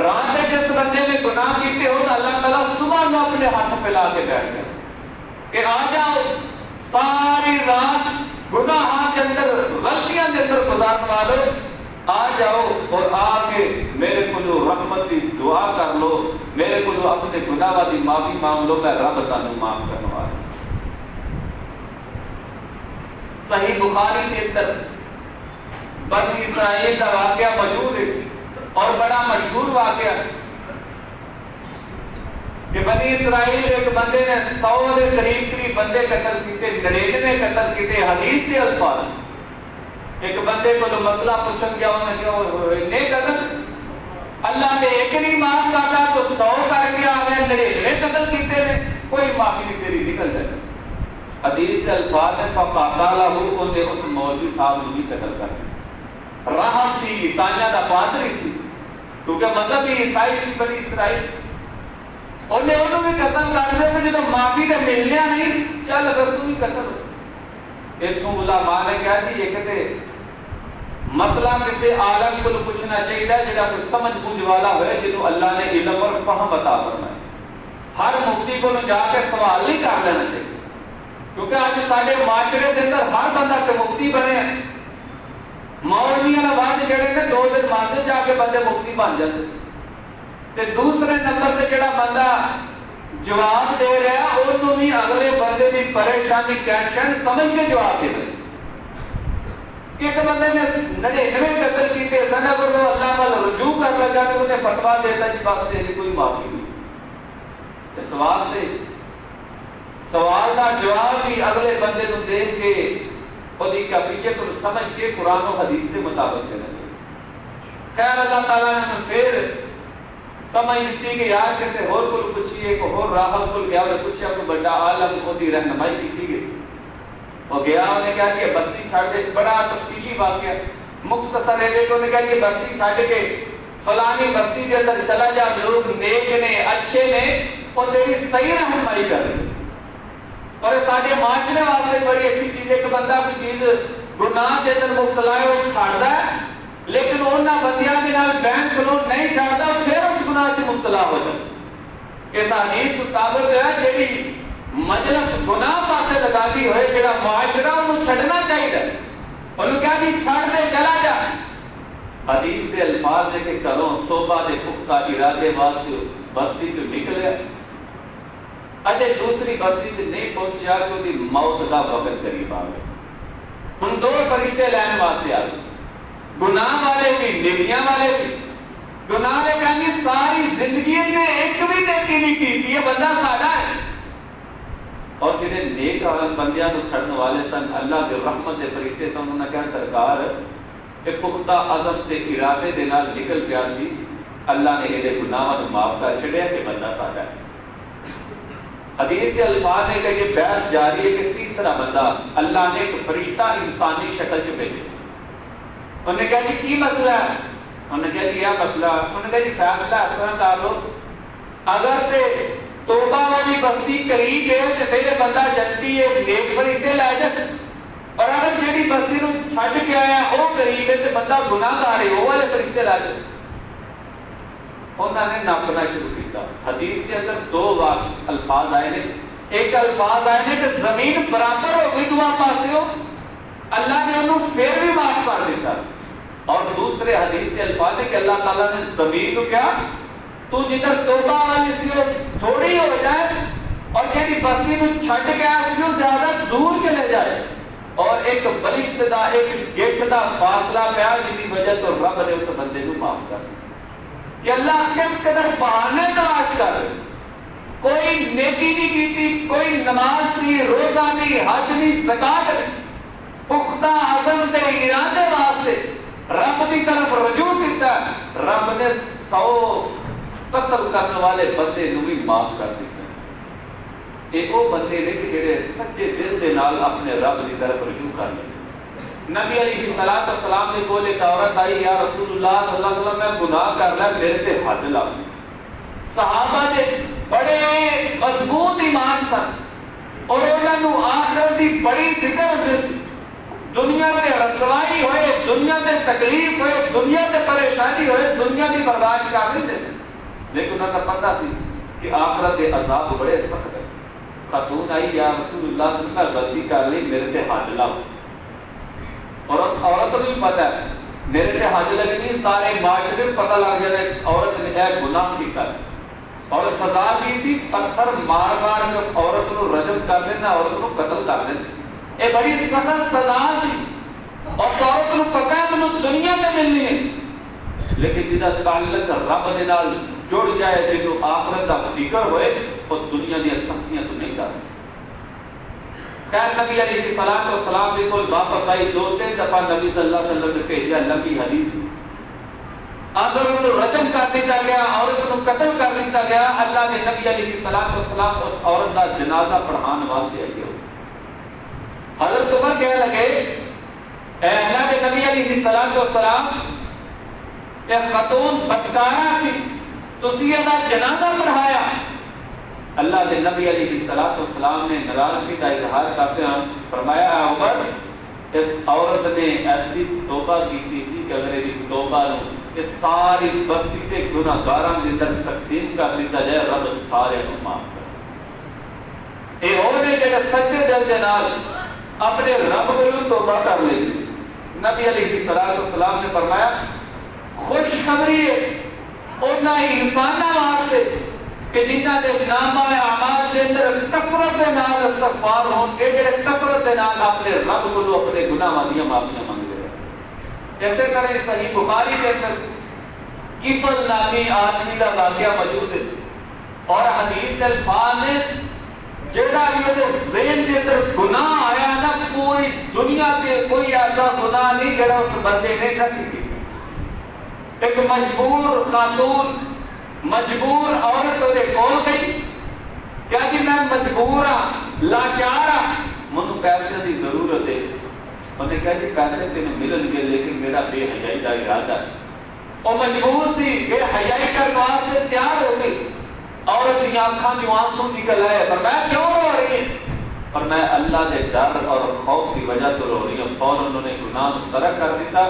S1: رات میں جس بندے نے گناہ کیتے ہو اللہ تعالیٰ صبح میں اپنے ہاتھ پھیلا کے بیٹھ گیا کہ آ جاؤ ساری رات گناہ کے اندر غلطیاں کے اندر گزارنے والو آ جاؤ اور آ کے میرے کو جو رحمت کی دعا کر لو میرے کو جو اپنے گناہ کی معافی مانگ لو میں رب تانوں معاف کرنے والا. صحیح بخاری کے اندر بنی اسرائیل کا واقعہ موجود ہے اور بڑا مشہور واقعہ کہ بنی اسرائیل ایک بندے نے 100 کے قریب بندے قتل کیتے 99 قتل کیتے. حدیث کے الفاظ ایک بندے کو مسئلہ پوچھن گیا انہوں نے کہا نے قتل اللہ نے ایک نہیں معاف کرتا تو 100 کر کے آگے 99 قتل کیتے نے کوئی معافی نہیں تیری نکل جائے. حدیث کے الفاظ ہے فقاتلہ انہوں نے اس مولوی صاحب نے بھی قتل کر دیا. راہب سی عیسائیاں دا پادری سی کیونکہ مذہب ہی عیسائی سی بنی اسرائیل انہیں انہوں بھی قتل کر دیا کہ جب معافی تے ملنیا نہیں چل اگر تو بھی قتل ہو. اتوں علماء نے کہا جی یہ کہتے مسئلہ کسی عالم کو پوچھنا چاہیے جڑا کوئی سمجھ بوجھ والا ہوئے جنہوں اللہ نے علم اور فہم عطا فرمائے. ہر مفتی کو جا کے سوال نہیں کر لینا چاہیے کیونکہ آج سارے معاشرے کے اندر ہر بندہ کے مفتی بنے ہیں. مولویاں بعد جڑے نے 2 دن مسجد جا کے بندے مفتی بن جاتے تے دوسرے نمبر تے جڑا بندہ جواب دے رہا ہے انہوں بھی اگلے بندے دی پریشانی ٹینشن سمجھ کے جواب دے رہے. ایک بندے نے 99 قتل کیتے سن اگر وہ اللہ وال رجوع کر لگا تو انہیں فتوا دیتا جی بس تیری کوئی معافی نہیں. اس واسطے سوال کا جواب بھی اگلے بندے کو دیکھ کے خودی کفیت اور سمجھ کے قرآن و حدیث کے مطابق دینا چاہیے. خیر اللہ تعالیٰ نے پھر سمجھ دیتی کہ یار کسی اور کو پوچھیے کو اور راہب کو گیا انہیں پوچھا کوئی بڑا عالم کو دی رہنمائی کی گئی وہ گیا انہیں کہا کہ بستی چھاڑ دے. بڑا تفصیلی واقعہ مختصر ہے کہ انہیں کہا کہ بستی چھاڑ کے فلانی بستی کے اندر چلا جا لوگ نیک نے اچھے نے اور تیری صحیح رہنمائی کر رہے. اور سارے معاشرے واسطے بڑی اچھی چیز ہے کہ بندہ کوئی چیز گناہ کے اندر مبتلا ہے وہ چھاڑتا ہے لیکن انہاں بندیاں کے نال بین کھلو نہیں چھاڑتا پھر اس گناہ سے مبتلا ہو جائے. اس حدیث کو ثابت ہے جیڑی مجلس گناہ پاسے لگا دی ہوئے جڑا معاشرہ انہوں چھڑنا چاہیے انہوں کہا کہ چھاڑ دے چلا جا. حدیث کے الفاظ ہے کہ کرو توبہ دے پختہ ارادے واسطے بستی جو نکلے اجے دوسری بستی سے نہیں پہنچیا کہ وہ موت کا وقت قریب آ گئے. ان 2 فرشتے لین واسطے آ گئے گناہ والے بھی نیکیاں والے بھی. گناہ نے کہا کہ ساری زندگی نے ایک بھی نیکی نہیں کی یہ بندہ سادہ ہے. اور جنہیں نیک بندیاں کو کھڑنے والے سن اللہ کے رحمت دے فرشتے سن انہوں نے کہا سرکار ایک پختہ عزم تے ارادے دے نال نکل گیا سی اللہ نے یہ گناہ کو معاف کر چھڑیا کہ بندہ سادہ ہے. حدیث کے الفاظ ہے کہ یہ بحث جاری ہے کہ تیسرا بندہ اللہ نے ایک فرشتہ انسانی شکل چ بھیجا. انہوں نے کہا جی کی مسئلہ ہے؟ انہوں نے کہا جی یہ مسئلہ. انہوں نے کہا جی فیصلہ اس طرح کر لو اگر تے توبہ والی بستی قریب ہے تو پھر بندہ جنتی ہے نیک فرشتے لے جائے اور اگر جیڑی بستی نو چھڈ کے آیا وہ قریب ہے تو بندہ گناہ کر ہے وہ والے فرشتے لے جائے. انہوں نے ناپنا شروع کیا. حدیث کے اندر 2 الفاظ آئے ہیں. ایک الفاظ آئے ہیں کہ زمین برابر ہو گئی دعا پاسے ہو اللہ نے انہوں پھر بھی معاف کر دیتا. اور دوسرے حدیث کے الفاظ ہے کہ اللہ تعالیٰ نے زمین کو کیا تو جدھر توبہ والی سی ہو تھوڑی ہو جائے اور جیڑی بستی میں چھٹ گیا اس کو زیادہ دور چلے جائے اور ایک بلشت دا ایک گیٹ دا فاصلہ پیا جن کی وجہ تو رب نے اس بندے کو معاف کر دیا. کہ اللہ کس قدر بہانے تلاش کر کوئی نیکی نہیں کیتی کوئی نماز نہیں روزہ نہیں حج نہیں زکات نہیں پختہ عزم تے ارادے رب کی طرف رجوع کیتا رب نے 100 قتل کرنے والے بندے نو بھی معاف کر دیتا ہے۔ یہ وہ بندے نے کہ جڑے سچے دل دے نال اپنے رب کی طرف رجوع کر لیں۔ نبی علیہ الصلوۃ والسلام نے کول ایک عورت آئی، یا رسول اللہ صلی اللہ علیہ وسلم میں گناہ کر لیا، میرے تے حد لا۔ صحابہ دے بڑے مضبوط ایمان سن اور انہاں نو آخرت دی بڑی فکر ہوندی سی، دنیا تے رسوائی ہوئے، دنیا تے تکلیف ہوئے، دنیا تے پریشانی ہوئے، دنیا دی برداشت کر لیندے سی، لیکن انہاں کو پتہ سی کہ آخرت دے عذاب بڑے سخت ہیں۔ خاتون آئی، یا رسول اللہ صلی اللہ علیہ وسلم میں غلطی کر لی، میرے تے حد لا۔ اور اس عورت کو بھی پتہ ہے میرے تے حد لگنی، سارے معاشرے کو پتہ لگ جائے اس عورت نے اے گناہ کیتا ہے، اور سزا بھی سی پتھر مار مار کے اس عورت کو رجم کر دینا، عورت کو قتل کر دینا۔ یہ بڑی سخت سزا سی، اور اس عورت کو پتہ ہے کہ دنیا میں ملنی ہے، لیکن جدا تعلق رب دے نال جڑ جائے، جنوں آخرت کا فکر ہوئے، اور دنیا دی سختیاں تو نہیں کرتے۔ خیر نبی علیہ الصلوۃ والسلام کے کول واپس آئی، 2-3 دفعہ نبی صلی اللہ علیہ وسلم نے بھیجا، لمبی حدیث اگر انہوں رجم کر دیتا گیا، عورت کو قتل کر دیتا گیا، اللہ نے نبی علیہ الصلوۃ والسلام اس عورت کا جنازہ پڑھان واسطے آئے۔ حضرت عمر کہنے لگے، اے اللہ کے نبی علیہ الصلوۃ والسلام، یہ خاتون بدکارہ سی، تسی دا جنازہ پڑھایا۔ اللہ کے نبی علیہ الصلوۃ والسلام نے ناراضگی کا اظہار کرتے ہیں فرمایا، اے عمر، اس عورت نے ایسی توبہ کی سی کہ اگر یہ توبہ اس ساری بستی کے گناہگاراں دے اندر تقسیم کر دیتا جائے، رب سارے کو معاف کر۔ اے ہونے جڑے سچے دل دے نال اپنے رب کو توبہ کر لے۔ نبی علیہ الصلوۃ والسلام نے فرمایا، خوشخبری ہے انہاں انساناں واسطے کہ جنہاں دے نامہ اعمال دے اندر کثرت دے نال استغفار ہون گے، جڑے کثرت دے نال اپنے رب کو اپنے گناہاں دی معافیاں مانگ دے۔ جیسے کریں صحیح بخاری کے اندر کفل نامی آدمی کا واقعہ موجود ہے، اور حدیث کے الفاظ نے جڑا بھی وہ ذہن کے اندر گناہ آیا نا، پوری دنیا کے کوئی ایسا گناہ نہیں جڑا اس بندے نے نہ کیا۔ ایک مجبور خاتون، مجبور عورت وہ کول گئی، کیا کہ میں مجبور ہاں، لاچار ہاں، مجھے پیسے کی ضرورت ہے۔ انہیں کہا کہ پیسے تینوں ملن گے، لیکن میرا بے حیائی کا ارادہ ہے۔ اور مجبور سی بے حیائی کرنے واسطے تیار ہو گئی، عورت کی آنکھاں جو آنسو نکل آئے، فرمایا کیوں رو رہی ہے؟ فرمایا اللہ کے ڈر اور خوف کی وجہ تو رو رہی ہے۔ فوراً انہوں نے گناہ ترک کر دیتا،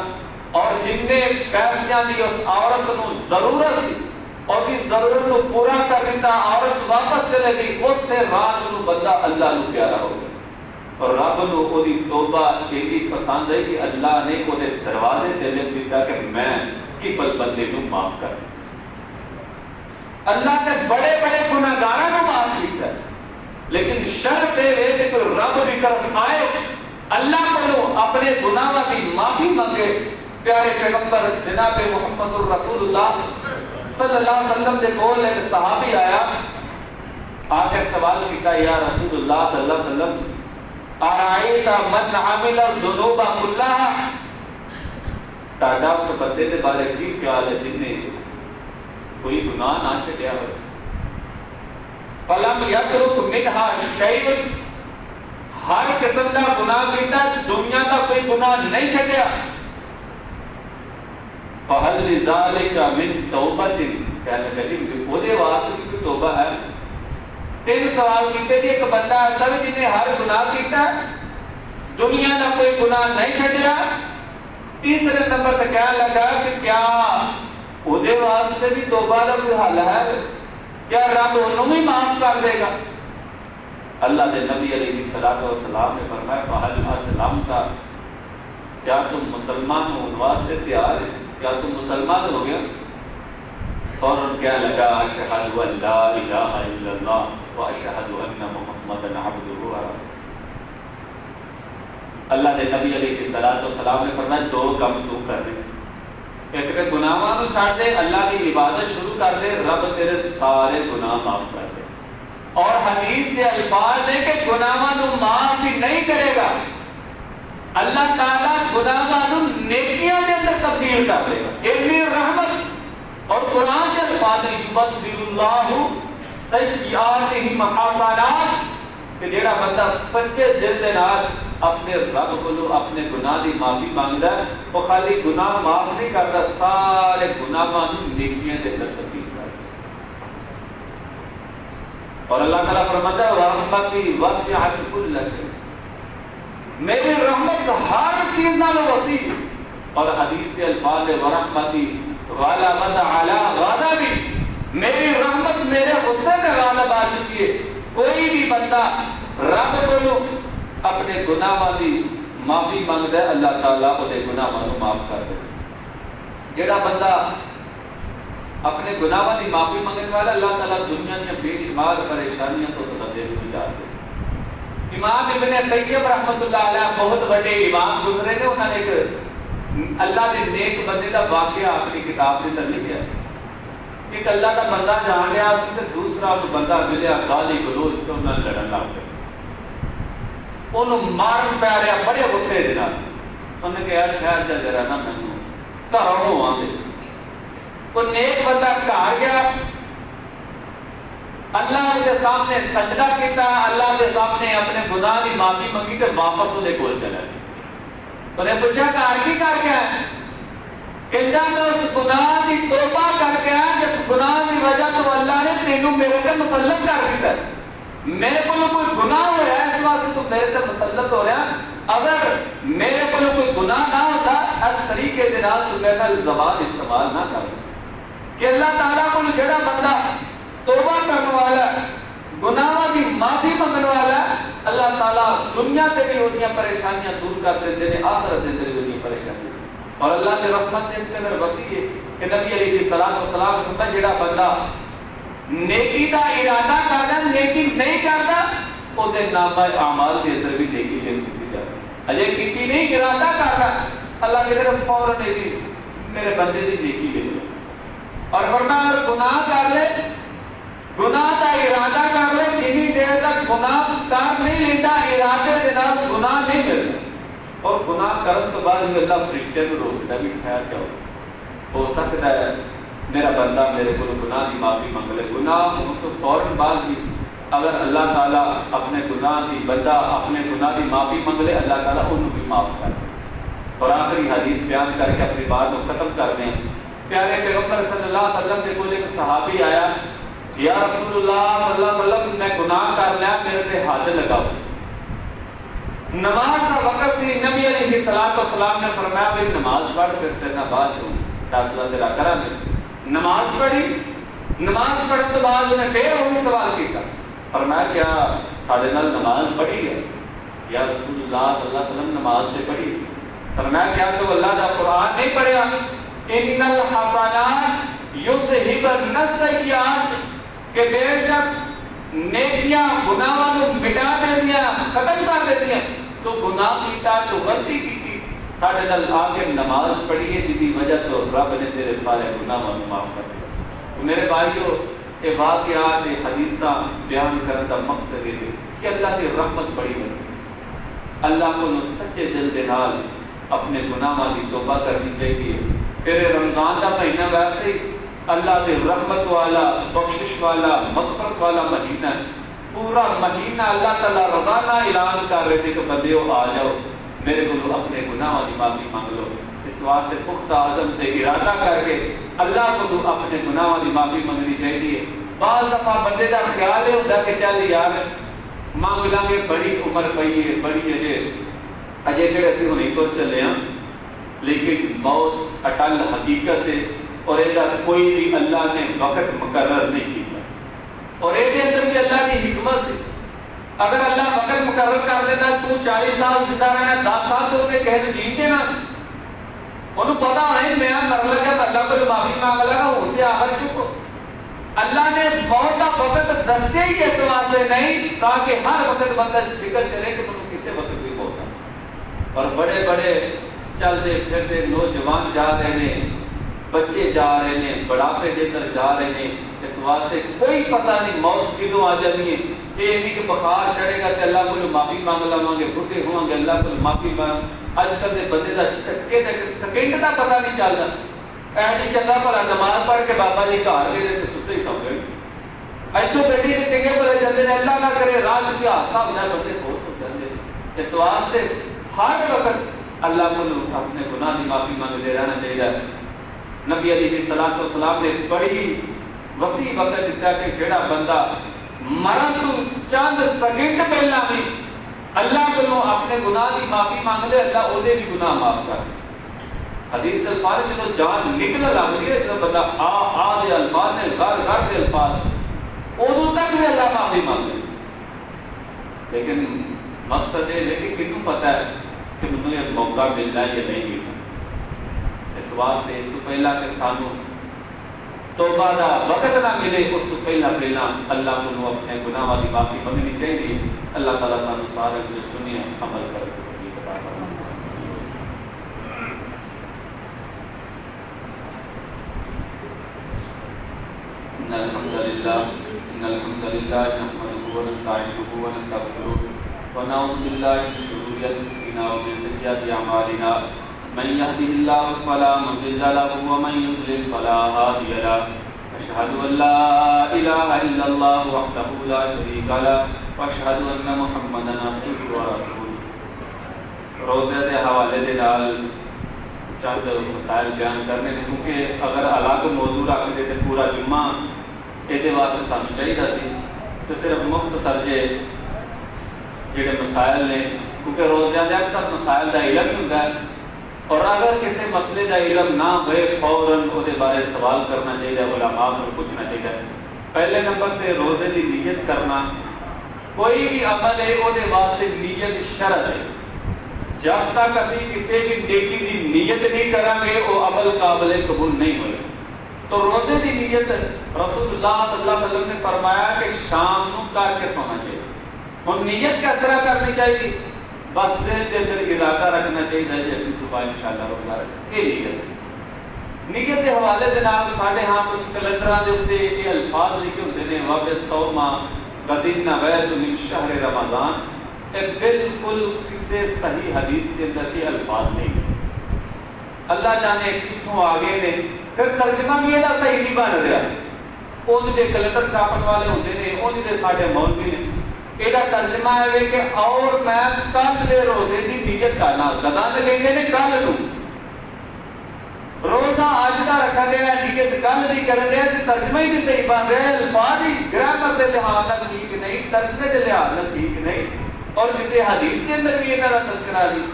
S1: اور جن نے پیسیاں دی اس عورت کو ضرورت سی اور اس ضرورت کو پورا کر دیتا، عورت واپس چلے گئی۔ اس سے رات کو بندہ اللہ کو پیارا ہو گیا، اور رب نو او دی توبہ اتنی پسند ہے کہ اللہ نے وہ دروازے تے لکھ دیتا کہ میں کفل بندے نو معاف کر دوں۔ اللہ نے بڑے بڑے گناہگاراں کو معاف کیتا ہے، لیکن شرط ہے کہ کوئی رب کی طرف آئے، اللہ کو اپنے گناہوں کی معافی مانگے۔ پیارے پیغمبر جناب محمد الرسول اللہ صلی اللہ علیہ وسلم دے کول ایک صحابی آیا، آگے سوال کیتا، یا رسول اللہ صلی اللہ علیہ وسلم، ارائیت من عمل الذنوب کلها، تاڈا اس بندے دے بارے کی خیال ہے جن نے کوئی گناہ نہ چھڈیا ہوئے؟ فلم یترک منها شیء، ہر قسم کا گناہ کیتا، دنیا کا کوئی گناہ نہیں چھڈیا۔ فہل لذالک من توبۃ، کہنے لگے وہ دے واسطے کی توبہ ہے؟ تین سوال کیتے تھے، ایک بندہ ایسا بھی جن نے ہر گناہ کیتا، دنیا کا کوئی گناہ نہیں چھڈیا۔ تیسرے نمبر پہ کہنے لگا کہ کیا وہ دے واسطے بھی توبہ کا کوئی حل ہے؟ کیا رب انہوں بھی معاف کر دے گا؟ اللہ کے نبی علیہ الصلوۃ والسلام نے فرمایا، فہل اسلمت، کیا تم مسلمان ہو واسطے تیار ہے؟ کیا تم مسلمان ہو گیا؟ فوراً کہنے لگا، اشہد ان لا الہ الا اللہ واشہد ان محمدا عبدہ ورسولہ۔ اللہ کے نبی علیہ الصلوۃ والسلام نے فرمایا، دو کام تو کر دے، ایک تے گناہاں کو چھاڑ دے، اللہ کی عبادت شروع کر دے، رب تیرے سارے گناہ معاف کر دے۔ اور حدیث کے الفاظ ہے کہ گناہاں کو معاف بھی نہیں کرے گا، اللہ تعالیٰ گناہاں نوں نیکیاں دے اندر تبدیل کر دے گا. اتنی رحمت. اور قرآن کے الفاظ یبدل اللہ سیئاتہم حسنات کہ جیڑا بندہ سچے دل دے نال اپنے رب کو اپنے گناہ دی معافی مانگدا ہے وہ خالی گناہ معاف نہیں کرتا سارے گناہاں نوں نیکیاں دے اندر تبدیل کرتا. اور اللہ تعالیٰ فرماتا ہے رحمتی وسعت کل شیء میری رحمت ہر چیز نالوں وسیع. اور حدیث کے الفاظ ہے ورحمتی غلبت علی غضبی میری رحمت میرے غصے میں غالب آ چکی ہے. کوئی بھی بندہ رب کو اپنے گناہاں دی معافی مانگدا ہے اللہ تعالیٰ اودے گناہاں نوں معاف کر دے. جڑا بندہ اپنے گناہاں دی معافی مانگنے والا اللہ تعالیٰ دنیا کی بے شمار پریشانیاں تو سبب دے نجات دے. امام ابن قیم رحمۃ اللہ علیہ بہت بڑے امام گزرے نے. انہوں نے ایک اللہ کے نیک بندے کا واقعہ اپنی کتاب کے اندر لکھا. ایک اللہ کا بندہ جان رہا سی تے دوسرا بندہ ملیا گالی گلوچ تے انہاں لڑن لگ پے. انہوں مارن پہ رہا بڑے غصے دے نال. انہوں نے کہا خیر جا ذرا نہ مینوں گھروں آ دے. وہ نیک بندہ گھر گیا اللہ کے سامنے سجدہ کیتا اللہ کے سامنے اپنے گناہ کی معافی منگی تے واپس وہ کول چلا گیا. انہیں پوچھا گھر کی کر کے آیا؟ کہندا میں اس گناہ کی توبہ کر کے آیا جس گناہ کی وجہ تو اللہ نے تینوں میرے تے مسلط کر دیتا. میرے کو کوئی گناہ ہو رہا ہے اس واسطے تو میرے تے مسلط ہو رہا. اگر میرے کو کوئی گناہ نہ ہوتا اس طریقے دے نال تو میں نال زبان استعمال نہ کرتا. کہ اللہ تعالیٰ کو جڑا بندہ توبہ کرنے والا گناہوں کی معافی منگنے والا اللہ تعالیٰ دنیا تے بھی انہی پریشانیاں دور کر دیتے ہیں آخرت دے بھی انہی پریشانیاں. اور اللہ کے رحمت نے اس کے اندر وسیع ہے کہ نبی علیہ الصلوۃ والسلام فرمایا جڑا بندہ نیکی دا ارادہ کردا نیکی نہیں کردا او دے نامہ اعمال دے اندر بھی نیکی لکھی جاتی. اجے کیتی نہیں ارادہ کردا اللہ کے طرف فوراً جی میرے بندے دی نیکی لے لو. اور فرمایا اگر گناہ کر لے گناہ کا ارادہ کر لے جتنی دیر تک گناہ کر نہیں لیتا ارادے دے نال گناہ نہیں ملتا. اور گناہ کرن تو بعد بھی اللہ فرشتے کو روکتا بھی خیر کیا ہو سکتا ہے میرا بندہ میرے کو گناہ کی معافی مانگ لے. گناہ تو فوراً بعد بھی اگر اللہ تعالیٰ اپنے گناہ کی بندہ اپنے گناہ کی معافی مانگ لے اللہ تعالیٰ انہوں بھی معاف کر دے. اور آخری حدیث بیان کر کے اپنی بات کو ختم کر دیں. پیارے پیغمبر صلی اللہ علیہ وسلم کے کوئی ایک صحابی آیا یا رسول اللہ صلی اللہ علیہ وسلم میں گناہ کر لیا میرے پہ حد لگاؤ. نماز کا وقت سی. نبی علیہ السلام نے فرمایا بھائی نماز پڑھ پھر تیرنا بعد جو فیصلہ تیرا کرا میں. نماز پڑھی. نماز پڑھنے تو بعد انہیں پھر وہی سوال کیا فرمایا کیا سارے نال نماز پڑھی ہے یا رسول اللہ صلی اللہ علیہ وسلم نماز پہ پڑھی. فرمایا کیا تو اللہ کا قرآن نہیں پڑھا ان الحسنات یذہبن السیئات کہ بے شک نیکیاں گناہوں کو مٹا دیتی ہیں ختم کر دیتی ہیں. تو گناہ کیتا تو غلطی کی ساڈے نال آ کے نماز پڑھی ہے جس کی وجہ تو رب نے تیرے سارے گناہوں کو معاف کر دیا. تو میرے بھائیو یہ واقعات یہ حدیثاں بیان کرنے کا مقصد ہے کہ اللہ کی رحمت بڑی وسیع. اللہ کو سچے دل دے نال اپنے گناہوں کی توبہ کرنی چاہیے. پھر رمضان کا مہینہ ویسے ہی اللہ کی رحمت والا بخشش والا مغفرت والا مہینہ پورا مہینہ اللہ تعالیٰ روزانہ اعلان کر رہے تھے کہ بندیو آ جاؤ میرے کو اپنے گناہوں کی معافی مانگ لو. اس واسطے پختہ عزم سے ارادہ کر کے اللہ کو تو اپنے گناہوں کی معافی منگنی چاہیے. بعض دفعہ بندے کا خیال یہ ہوتا کہ چل یار مانگ لیں گے بڑی عمر پئی ہے بڑی اجے کہڑے اسی ہوں نہیں تو چلے ہاں لیکن موت اٹل حقیقت ہے اور یہ کوئی بھی اللہ نے وقت مقرر نہیں کیا. اور یہ اندر بھی اللہ کی حکمت سے اگر اللہ وقت مقرر کر دیتا تو 40 سال زندہ رہنا 10 سال تو انہیں کہنے جیت دینا انہوں پتا ہونا ہے میں مر لگا تو اللہ کو معافی مانگ لگا ہوتے آخر چکو. اللہ نے موت کا وقت دسے ہی اس واسطے نہیں تاکہ ہر وقت بندہ اس فکر چلے کہ مجھے کسی وقت بھی ہوتا. اور بڑے بڑے چلتے پھرتے نوجوان جا رہے ہیں بچے جا رہے ہیں بڑھاپے کے اندر جا رہے ہیں. اس واسطے کوئی پتہ نہیں موت کدوں آ جانی ہے. یہ نہیں کہ بخار چڑھے گا کہ اللہ کو معافی مانگ لواں گے بڈھے ہوں گے اللہ کو معافی اج کل دے بندے دا چٹکے دا ایک سیکنڈ دا پتہ نہیں چلدا. اے جی چنگا بھلا نماز پڑھ کے بابا جی گھر گئے تے ستے ہی سو گئے. اتوں گڈی تے چنگے بھلے جاندے نے, اللہ نہ کرے راہ چ حادثہ ہو جائے بندے فوت ہو جاندے. اس واسطے ہر وقت اللہ کو اپنے گناہ دی معافی مانگتے رہنا چاہیے. نبی علیہ الصلوۃ والسلام نے بڑی وسیع وقت دیتا کہ جڑا بندہ مرن تو چند سیکنڈ پہلا بھی اللہ کو اپنے گناہ دی معافی مانگ لے, اللہ اودے بھی گناہ معاف کر. حدیث الفاظ جو جان نکل لگتی ہے جو بندہ آ دے الفاظ نے گھر گھر دے الفاظ ادو تک بھی اللہ معافی مانگے. لیکن مقصد یہ ہے کہ کنوں پتہ ہے کہ مجھے یہ موقع ملنا یا نہیں ملنا. اس واسطے اس کو پہلا کہ سانو توبہ دا وقت نہ ملے, اس کو پہلا اللہ کو اپنے گناہ دی معافی منگنی چاہیے. اللہ تعالیٰ سانو سارے جو سنی عمل کر کے ان الحمد لله نحمده ونستعينه ونستغفره ونعوذ بالله من شرور انفسنا ومن سيئات اعمالنا من يهده الله فلا مضل له ومن يضلل فلا هادي له اشهد ان لا اله الا الله وحده لا شريك له واشهد ان محمدا عبده ورسوله. روزے دے حوالے دے نال چند مسائل بیان کرنے نے, کیونکہ اگر الگ موضوع رکھتے تو پورا جمعہ یہ واسطے سانو چاہیے سی تو صرف مختصر جڑے مسائل نے, کیونکہ روزے دے اکثر مسائل دا علم ہوتا ہے اور اگر کسی مسئلے دا علم نہ ہوئے فوراً وہ بارے سوال کرنا چاہیے, علماء کو پوچھنا چاہیے. پہلے نمبر پہ روزے دی نیت کرنا. کوئی بھی عمل ہے وہ واسطے نیت شرط ہے. جب تک اسی کسی بھی نیکی دی نیت نہیں کریں گے وہ عمل قابل قبول نہیں ہوئے. تو روزے دی نیت رسول اللہ صلی اللہ علیہ وسلم نے فرمایا کہ شام نو کر کے سونا چاہیے. ہم نیت کس طرح کرنی چاہیے؟ بس ذہن کے اندر ارادہ رکھنا چاہیے جیسے صبح انشاءاللہ روزہ رکھیں. یہ نیت کے حوالے دے نال ساڈے ہاں کچھ کیلنڈراں دے اوتے یہ الفاظ لکھے ہوندے نے وَبِالصَّوْمَ غَدٍ نَوَيْتُ مِن شَهْرِ رمضان. بالکل کسی صحیح حدیث کے اندر یہ الفاظ نہیں. اللہ جانے کتوں آگے نے پھر ترجمہ بھی یہ صحیح نہیں بن رہا. ان کے کیلنڈر چھاپن والے ہوتے ہیں, ان کے سارے مولوی نے یہ ترجمہ ہے کہ اور میں کل دے روزے کی نیت کرنا. گدا تو کہتے ہیں کل نو روزہ اج کا رکھا گیا, نیت کل نہیں کر رہے. ترجمہ ہی نہیں صحیح بن رہا, الفاظ ہی گرامر کے لحاظ تک ٹھیک نہیں, ترجمے کے لحاظ تک ٹھیک نہیں, اور کسی حدیث کے اندر بھی یہ تذکرہ نہیں.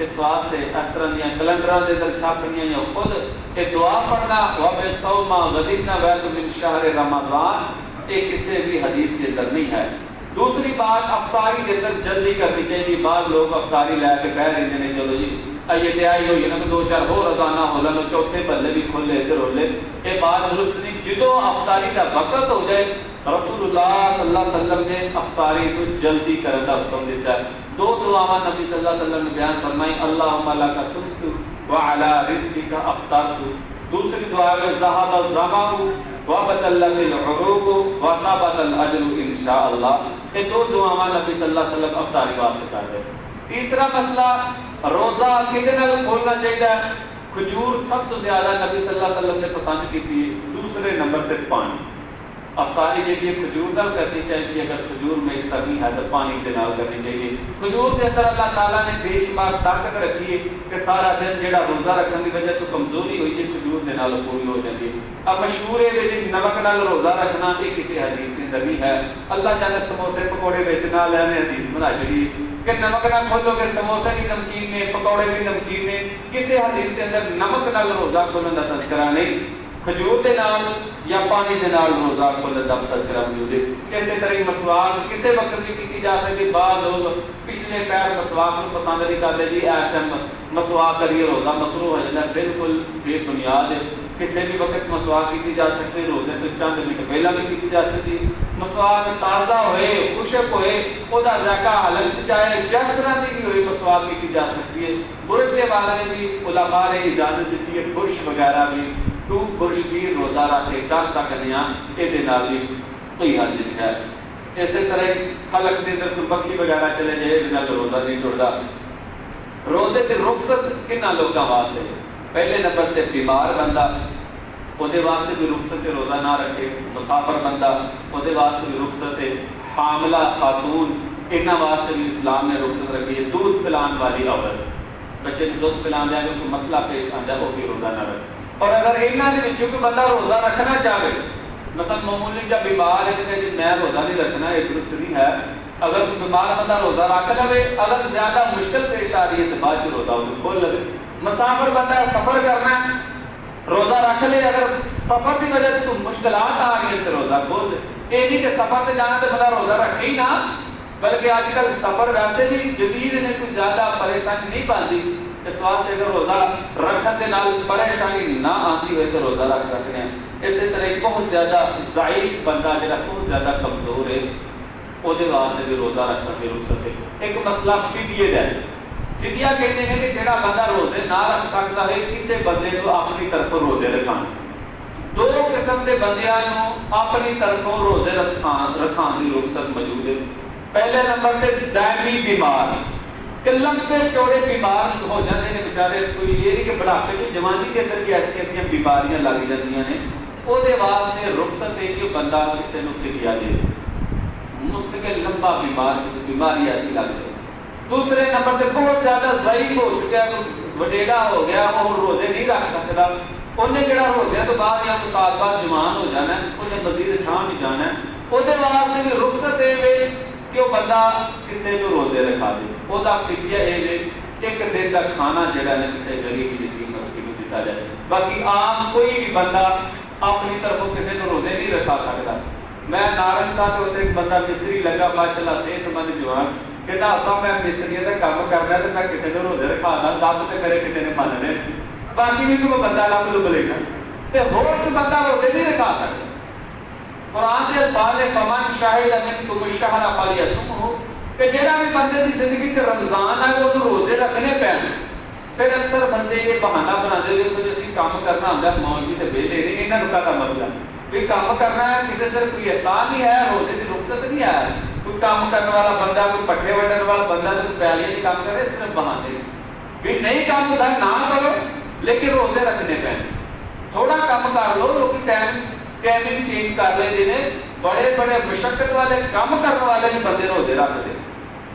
S1: اس واسطے اس طرح دیا کیلنڈراں دے اندر چھاپنیاں یا خود یہ دعا پڑھنا وَبِالصَّوْمَ غَدٍ نَوَيْتُ مِن شَهْرِ رمضان یہ کسی بھی حدیث کے اندر نہیں ہے. دوسری بات افطاری کے اندر جلدی کرنی چاہیے. بعض لوگ افطاری لے کے کہہ رہے ہیں چلو جی یہ تیاری ہوئی نا دو چار ہو روزانہ ہو لو چوتھے بلے بھی کھل لے ادھر ہو لے. یہ بات درست نہیں. جدو افطاری کا وقت ہو جائے رسول اللہ صلی اللہ علیہ وسلم نے افطاری کو جلدی کرنے کا حکم دیتا ہے. دو دعاواں نبی صلی اللہ علیہ وسلم نے بیان فرمائی, اللہم لک صمت وعلی رزقک افطرت. دوسری دعا ہے ذهب الظمأ وبطلت العروق وثبت الاجر انشاءاللہ. یہ دو دعاواں نبی صلی اللہ علیہ وسلم افطاری واسطے کرتے. تیسرا مسئلہ روزہ کتنے کھولنا چاہیے. کھجور سب تو زیادہ نبی صلی اللہ علیہ وسلم نے پسند کی تھی. دوسرے نمبر پہ پانی. افطاری کے لیے کھجور نہ کرنی چاہیے. اگر کھجور میں حصہ نہیں ہے تو پانی کے نال کرنی چاہیے. کھجور کے اندر اللہ تعالیٰ نے بے شمار طاقت رکھی ہے کہ سارا دن جڑا روزہ رکھنے کی وجہ تو کمزوری ہوئی ہے کھجور کے نال پوری ہو جاتی ہے. اب مشہور ہے کہ نمک نال روزہ رکھنا یہ کسی حدیث کے اندر نہیں ہے. اللہ جانے سموسے پکوڑے بیچنا لینے حدیث بنا چڑی کہ نمک نہ کھولو گے سموسے بھی نمکین نے پکوڑے بھی نمکین نے. کسی حدیث کے اندر نمک نال روزہ کھولنے کا تذکرہ نہیں. کھجور کے نال یا پانی کے نال روزہ کھولنے کا تذکرہ موجود ہے. اسی طرح مسواک کسی وقت بھی کی جا سکتی. بعض لوگ پچھلے پیر مسواک کو پسند نہیں کرتے جی ایٹم مسواک کریے روزہ مکروہ ہو جاتا ہے. بالکل بے بنیاد ہے. کسی بھی وقت مسواک کی جا سکتی. روزے تو چند منٹ پہلا بھی کی جا سکتی. مسواک تازہ ہوئے خشک ہوئے وہ ذائقہ الگ جائے جس طرح کی بھی ہوئی مسواک کی جا سکتی ہے. برش کے بارے میں بھی علماء نے اجازت دیتی ہے. برش وغیرہ بھی تو برش بھی روزہ رکھ کے کر سکتے ہیں. یہ بھی کوئی حد نہیں ہے. اسی طرح حلق کے اندر کوئی مکھی وغیرہ چلے جائے یہ روزہ نہیں ٹوٹتا. روزے کی رخصت کنہ لوگوں واسطے؟ پہلے نمبر تے بیمار بندہ وہ واسطے بھی رخصت روزہ نہ رکھے، مسافر بندہ وہ واسطے بھی رخصت ہے، حاملہ خاتون انہاں واسطے بھی اسلام نے رخصت رکھی ہے، دودھ پلان والی عورت بچے کو دودھ پلان دیا کوئی مسئلہ پیش آتا ہے وہ بھی روزہ نہ رکھے۔ اور اگر انہاں دے وچوں کوئی بندہ روزہ رکھنا چاہے، مثلا معمولی جب بیمار ہے کہ میں روزہ نہیں رکھنا، یہ درست نہیں ہے۔ اگر کوئی بیمار بندہ روزہ رکھ لے، اگر زیادہ مشکل پیش آ رہی ہے تو بعد روزہ وہ کھول لے۔ مسافر بندہ سفر کرنا ہے، روزہ رکھ لے، اگر سفر کی وجہ سے مشکلات آ رہی ہیں تو روزہ کھول دے۔ یہ نہیں کہ سفر پہ جانا تو بندہ روزہ رکھے ہی نہ، بلکہ آج کل سفر ویسے بھی جدید نے کوئی زیادہ پریشانی نہیں پاتی، اس واسطے اگر روزہ رکھن دے نال پریشانی نہ آتی ہوئے تو روزہ رکھ سکتے ہیں۔ اسی طرح بہت زیادہ ضعیف بندہ جڑا بہت زیادہ کمزور ہے وہ واسطے بھی روزہ رکھنا بھی رخصت ہے۔ ایک مسئلہ فدیے دا ہے، فدیہ کہتے ہیں کہ جڑا بندہ روزے نہ رکھ سکتا ہے کسی بندے کو اپنی طرف روزے رکھانے۔ دو قسم کے بندیاں اپنی طرفوں روزے رکھان کی رخصت موجود ہے۔ پہلے نمبر پہ دائمی بیمار، کہ لمبے چوڑے بیمار ہو جاتے ہیں بیچارے، کوئی یہ نہیں کہ بڑھاپے کی جوانی کے اندر کی ایسی ایسی بیماریاں لگ جاتی ہیں، وہ واسطے رخصت ہے کہ بندہ کسی کو فدیہ دے، مستقل لمبا بیمار کسی بیماری ایسی لگ جائے۔ دوسرے نمبر پہ بہت زیادہ ضعیف ہو چکا ہے، وڈیرا ہو گیا، وہ روزے نہیں رکھ سکتا، انہیں جڑا روزے تو بعد یا سال بعد جوان ہو جانا ہے، انہیں مزید ٹھان نہیں جانا ہے، وہ واسطے بھی رخصت ہے کہ وہ بندہ کسی کو روزے رکھا دے، وہ فدیہ ہے ایک دن کا کھانا جڑا ہے کسی غریب یتیم مسکین کو دیتا جائے۔ باقی عام کوئی بھی بندہ اپنی طرف کسی کو روزے نہیں رکھا سکتا۔ میں نارنگ صاحب ہوتے ایک بندہ مستری لگا ماشاءاللہ صحت مند جوان، کہتا اصلا میں مستری کا کام کرنا تو میں کسی کو روزے رکھا دا، 10 تو میرے کسی نے ماننے، باقی بھی تو بندہ لب لب لے گا تے ہور تو بندہ روزے نہیں رکھا سکتا۔ قرآن کے الفاظ فمن شاہد منکم الشہر فلیصمہ، کہ جہاں بھی بندے کی زندگی کے رمضان ہے وہ تو روزے رکھنے پہنے۔ پھر اکثر بندے یہ بہانہ بنا دے کہ جو اسی کام کرنا ہوتا ہے مولوی تے بیلے نہیں، انہاں کا مسئلہ بھی کام کرنا ہے، کسی سے کوئی احسان نہیں ہے، روزے کی رخصت نہیں ہے، کوئی کام کرنے والا بندہ، کوئی پٹھے وڈن والا بندہ تو پیالیاں نہیں کام کرے، صرف بہانے بھی نہیں کام ہوتا نہ کرو لیکن روزے رکھنے پہنے۔ تھوڑا کام کر لو، لوگ ٹائمنگ چینج کر لیں جنہیں بڑے بڑے مشقت والے کام کرنے والے بھی بندے روزے رکھتے،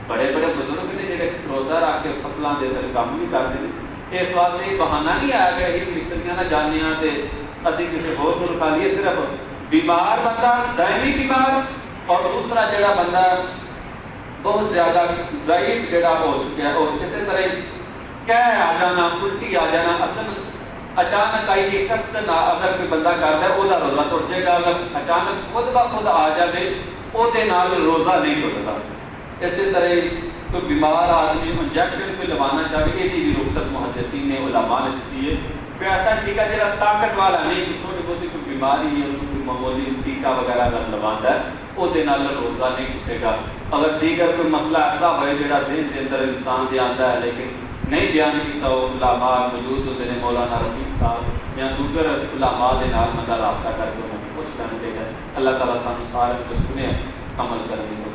S1: بڑے بڑے بزرگ نے جڑے روزہ رکھ کے فصلاں دے کر کام بھی کرتے ہیں۔ اس واسطے یہ بہانہ نہیں آیا کہ یہ مستریاں نہ جانے تے اسی کسی اور کو رکھا لیے، صرف بیمار بندہ دائمی بیمار اور دوسرا جڑا بندہ بہت زیادہ ضعیف جڑا ہو چکا ہے اور کسی طرح کہہ آ جانا، الٹی آ جانا، اصل اچانک آئی یہ قصد نہ اگر کوئی بندہ کرتا ہے وہ روزہ ٹوٹ جائے گا، اگر اچانک خود بخود آ جائے وہ روزہ نہیں ٹوٹتا۔ اسی طرح کوئی بیمار آدمی انجیکشن کوئی لوانا چاہے یہ بھی رخصت محدثین نے علماء نے دی ہے۔ کوئی ایسا ٹیکہ جڑا طاقت والا نہیں کہ تھوڑی بہت کوئی بیماری ہے کوئی معمولی ٹیکہ وغیرہ اگر لوانا ہے وہ روزہ نہیں ٹوٹے گا۔ اگر دیگر کوئی مسئلہ ایسا ہوئے جڑا ذہن کے اندر انسان دے آتا ہے لیکن نہیں بیان کیتا وہ علماء موجود ہوتے ہیں، مولانا رفیق صاحب یا دوسر علماء دے نال مدد رابطہ کر کے انہیں کچھ کرنا چاہیے۔ اللہ تعالیٰ سانو سارے کو سنے عمل کرنے کو